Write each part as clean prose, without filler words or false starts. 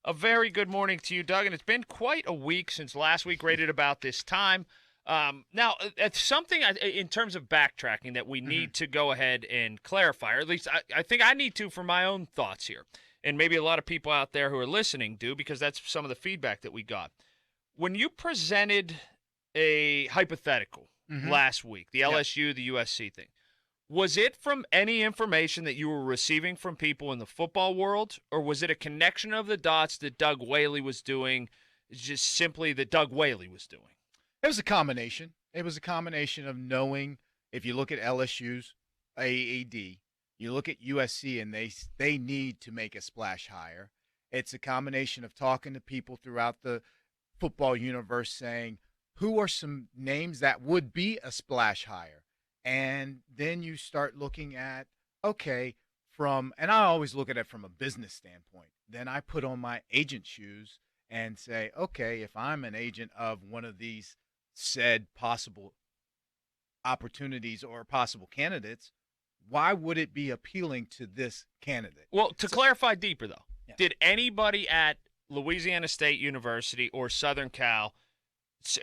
A very good morning to you, Doug. And it's been quite a week since last week, right at about this time. Now, it's something in terms of backtracking that we need to go ahead and clarify, or at least I think I need to for my own thoughts here. And maybe a lot of people out there who are listening do, because that's some of the feedback that we got. When you presented a hypothetical last week, the LSU, the USC thing, was it from any information that you were receiving from people in the football world, or was it a connection of the dots that Doug Whaley was doing, just simply that Doug Whaley was doing? It was a combination. It was a combination of knowing, if you look at LSU's AAD, you look at USC, and they need to make a splash hire. It's a combination of talking to people throughout the football universe saying, who are some names that would be a splash hire? And then you start looking at, okay, and I always look at it from a business standpoint. Then I put on my agent shoes and say, okay, if I'm an agent of one of these said possible opportunities or possible candidates, why would it be appealing to this candidate? Well, to clarify deeper, though, did anybody at Louisiana State University or Southern Cal,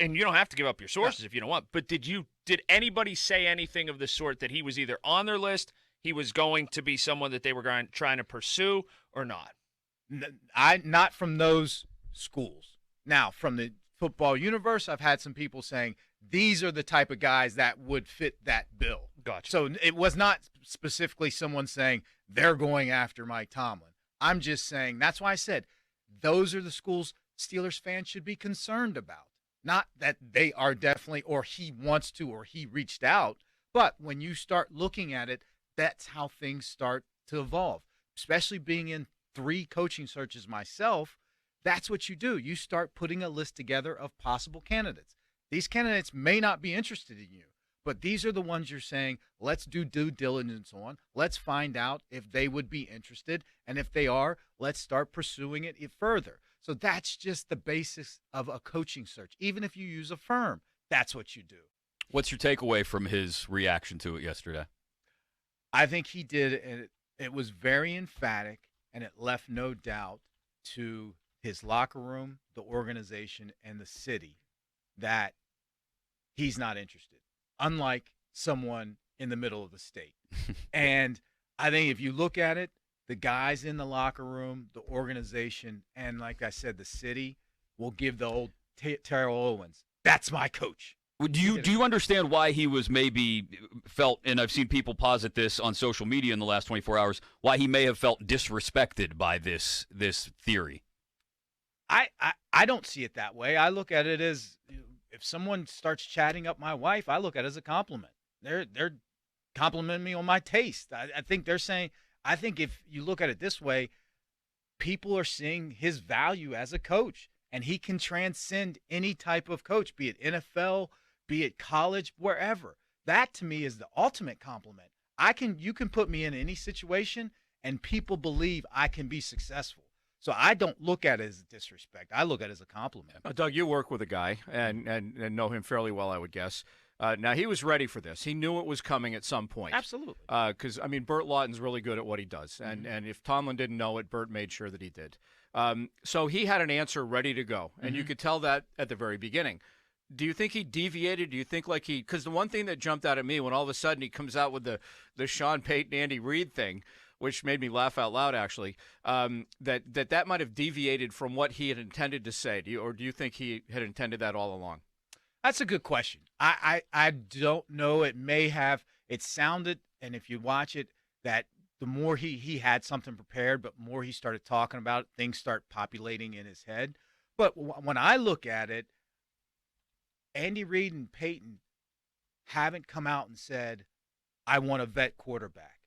and you don't have to give up your sources if you don't want, but did anybody say anything of the sort that he was either on their list, he was going to be someone that they were trying to pursue, or not? Not from those schools. Now, from the football universe, I've had some people saying these are the type of guys that would fit that bill. Gotcha. So it was not specifically someone saying they're going after Mike Tomlin. I'm just saying, that's why I said those are the schools Steelers fans should be concerned about. Not that they are definitely, or he wants to, or he reached out, but when you start looking at it, that's how things start to evolve. Especially being in 3 coaching searches myself, that's what you do. You start putting a list together of possible candidates. These candidates may not be interested in you, but these are the ones you're saying, let's do due diligence on. Let's find out if they would be interested. And if they are, let's start pursuing it further. So that's just the basis of a coaching search. Even if you use a firm, that's what you do. What's your takeaway from his reaction to it yesterday? I think he did it. It was very emphatic, and it left no doubt to his locker room, the organization, and the city that he's not interested, unlike someone in the middle of the state. And I think if you look at it, the guys in the locker room, the organization, and like I said, the city will give the old Terrell Owens, that's my coach. Do you understand why he was maybe felt, and I've seen people posit this on social media in the last 24 hours, why he may have felt disrespected by this theory? I don't see it that way. I look at it as, if someone starts chatting up my wife, I look at it as a compliment. They're complimenting me on my taste. I think they're saying, I think if you look at it this way, people are seeing his value as a coach, and he can transcend any type of coach, be it NFL, be it college, wherever. That to me is the ultimate compliment. You can put me in any situation, and people believe I can be successful. So I don't look at it as disrespect. I look at it as a compliment. Doug, you work with a guy and know him fairly well, I would guess. Now, he was ready for this. He knew it was coming at some point. Absolutely. Because, Burt Lawton's really good at what he does. And if Tomlin didn't know it, Burt made sure that he did. So he had an answer ready to go. And you could tell that at the very beginning. Do you think he deviated? Do you think because the one thing that jumped out at me when all of a sudden he comes out with the Sean Payton, Andy Reid thing, which made me laugh out loud, actually, that might have deviated from what he had intended to say. Do you think he had intended that all along? That's a good question. I don't know. It may have. It sounded, and if you watch it, that the more he had something prepared, but more he started talking about it, things start populating in his head. But when I look at it, Andy Reid and Peyton haven't come out and said, I want a vet quarterback.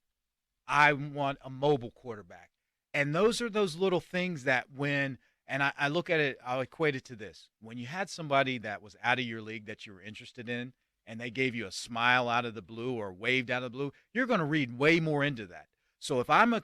I want a mobile quarterback. And those are those little things that and I look at it, I'll equate it to this. When you had somebody that was out of your league that you were interested in, and they gave you a smile out of the blue or waved out of the blue, you're going to read way more into that. So if I'm a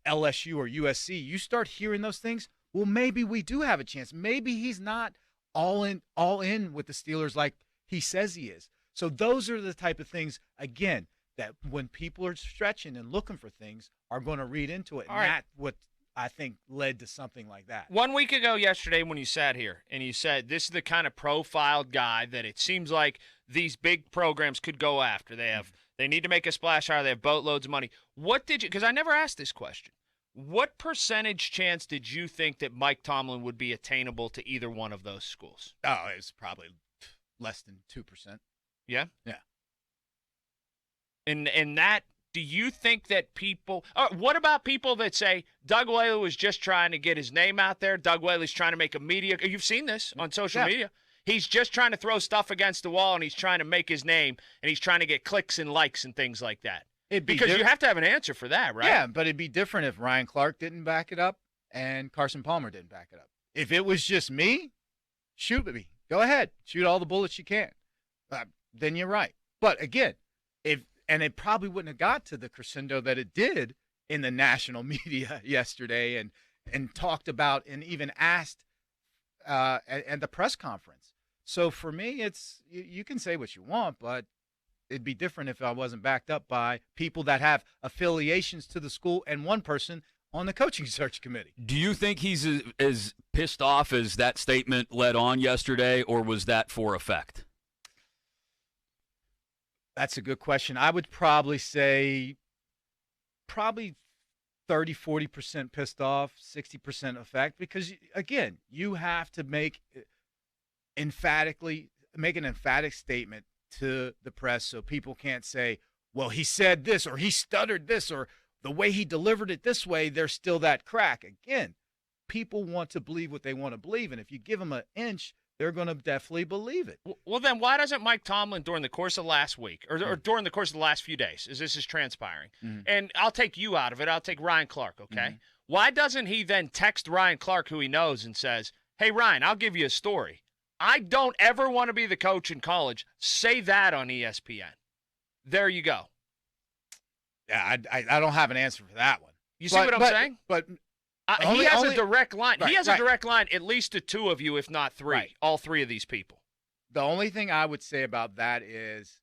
LSU or USC, you start hearing those things, well, maybe we do have a chance. Maybe he's not all in with the Steelers like he says he is. So those are the type of things, again, that when people are stretching and looking for things are going to read into it. And that's what I think, led to something like that. 1 week ago yesterday when you sat here and you said this is the kind of profiled guy that it seems like these big programs could go after. They need to make a splash hire. They have boatloads of money. What did you – because I never asked this question. What percentage chance did you think that Mike Tomlin would be attainable to either one of those schools? Oh, it was probably less than 2%. Yeah? Yeah. And that – do you think that people what about people that say Doug Whaley was just trying to get his name out there? Doug Whaley's trying to make a media – you've seen this on social media. He's just trying to throw stuff against the wall, and he's trying to make his name, and he's trying to get clicks and likes and things like that. Because you have to have an answer for that, right? Yeah, but it'd be different if Ryan Clark didn't back it up and Carson Palmer didn't back it up. If it was just me, shoot at me. Go ahead. Shoot all the bullets you can. Then you're right. But, again, and it probably wouldn't have got to the crescendo that it did in the national media yesterday and talked about and even asked at the press conference. So for me, it's you can say what you want, but it'd be different if I wasn't backed up by people that have affiliations to the school and one person on the coaching search committee. Do you think he's as pissed off as that statement led on yesterday, or was that for effect? That's a good question. I would probably say 30, 40% pissed off, 60% effect, because, again, you have to make an emphatic statement to the press so people can't say, well, he said this or he stuttered this or the way he delivered it this way, there's still that crack. Again, people want to believe what they want to believe, and if you give them an inch, they're going to definitely believe it. Well, then why doesn't Mike Tomlin during the course of last week or during the course of the last few days, as this is transpiring, and I'll take you out of it, I'll take Ryan Clark, okay? Why doesn't he then text Ryan Clark, who he knows, and says, hey, Ryan, I'll give you a story. I don't ever want to be the coach in college. Say that on ESPN. There you go. Yeah, I don't have an answer for that one. You see what I'm saying? But he has a direct line. Right, he has a direct line at least to two of you, if not three. Right. All three of these people. The only thing I would say about that is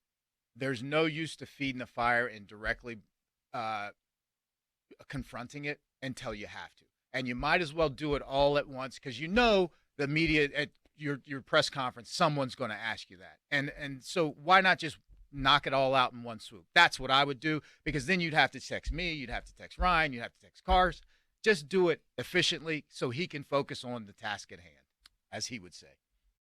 there's no use to feeding the fire and directly confronting it until you have to. And you might as well do it all at once because you know the media at your press conference, someone's going to ask you that. And so why not just knock it all out in one swoop? That's what I would do, because then you'd have to text me, you'd have to text Ryan, you'd have to text Cars. Just do it efficiently so he can focus on the task at hand, as he would say.